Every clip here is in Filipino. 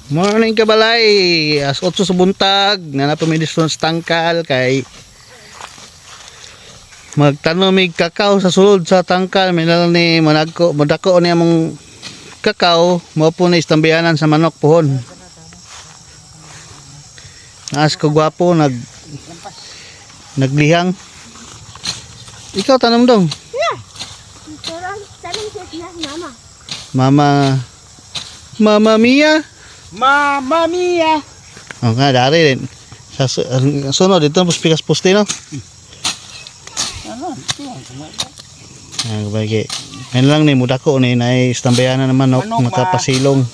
Morning kabalay, as 8 sa buntag, nanapamidis sa tangkal kay magtanom mig kakao sa sulod sa tangkal. Minal ni madako ni among kakao, mao po na istambianan sa manok pohon. Naas ko gwapo naglihang. Ikaw tanom dong. Yeah. Mama. Mama Mia. Mamma mia. Oh, nga dari din. Sa sunod dito mas pikas poste no. Bagi. Yan lang ni muda ko ni nay istambayanan naman manok makapasilong.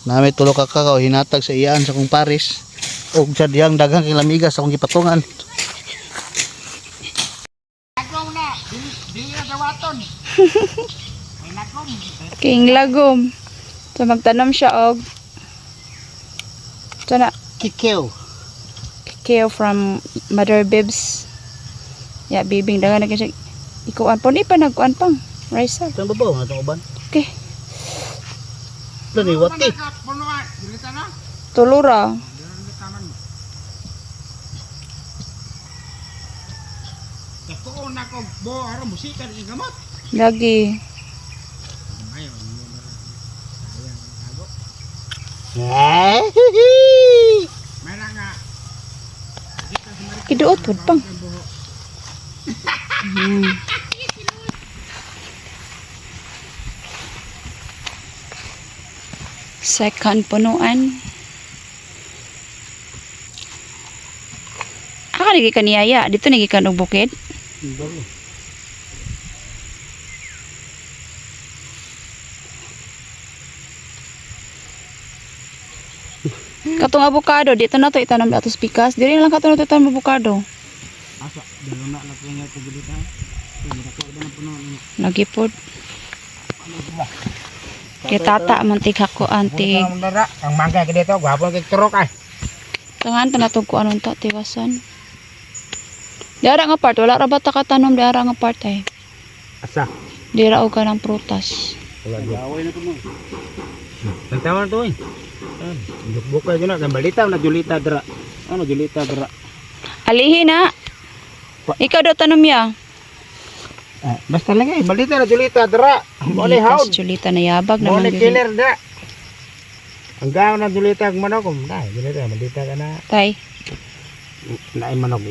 Nami tulo ka kakao hinatag sa iyaan sa kong paris. Og sa diyang daghang kilamigas sa kong gipatungan. Nagom na. Dili na dawaton. May nagom. King lagom. So magtanom siya og sana Kikeo. kale from Mother Bibs. Ya bibing dagan na kasi ikuan pon ipa nagkuan pang rice. Saan ba ba? Natong uban? Okay. Lani, wati. Punuan. Dili ta na. Tulura. Dili ta man. Tako na ko bo ara musika di gamot. Lagi. Ayo. Sayang tago. May na nga. Kiduot pud pang. Second punuan. Aka nagi kaniyaya, dito nagi kan og bukid. Katong avocado dito na to itanam datos pikas. Diri na lang katong to itanam avocado. Asa, dalo na ko nga ko gilita. Dili ko ba na puno. Lagi pod. Kay tata mantik ako anti. Ang mangga ka dito, gwapo kay turok ay. Tangan ta natog ko anon ta tiwasan. Diara nga part wala ra ba ta katanom diara nga part ay. Asa? Dira og kanang prutas. Wala gaway na puno. Tantawan to eh. Bukay ko na, balita na julita dra. Ano julita dra? Alihi na. Ikaw daw tanom ya. Basta lang eh, balita na julita dra. Mole haud. Julita na yabag Mole naman killer dra. Ang gaw na julita ang manok ko. Dai, julita balita ka na. Tay. Naay manok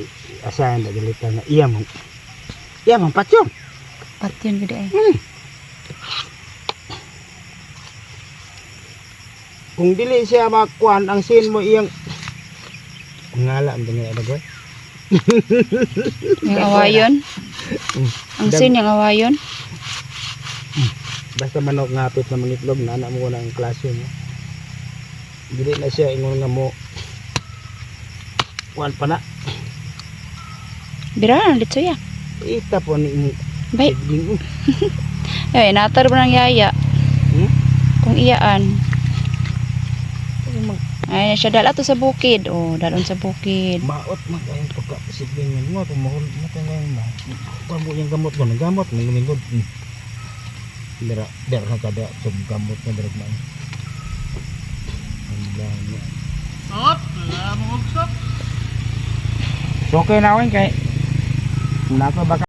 asahan na julita na iyam. Iyam ang patyo. Patyon gid ay. Kung dili siya makuan ang sin mo iyang ngala ang dinga ada goy. Yung awayon. Ang sin yung awayon. Basta manok ngapit na mangitlog na anak mo na ang klase mo. Dili na siya ingon nga mo kuan pa na. Bira na litso ya. Ita po ni mo. Bay. Sigling. Ay natar mo ng yaya. Kung iyaan. Ay siya dala to sa bukid. Oh, dalon sa bukid. Maot man kayong pagka-sigling mo tumahol mo tayo mo. Kuan mo yung gamot mo, gamot mo lingod. Dira na kada sa gamot na direk man. Sop, mo sop. Okay na wen kay. Nako baka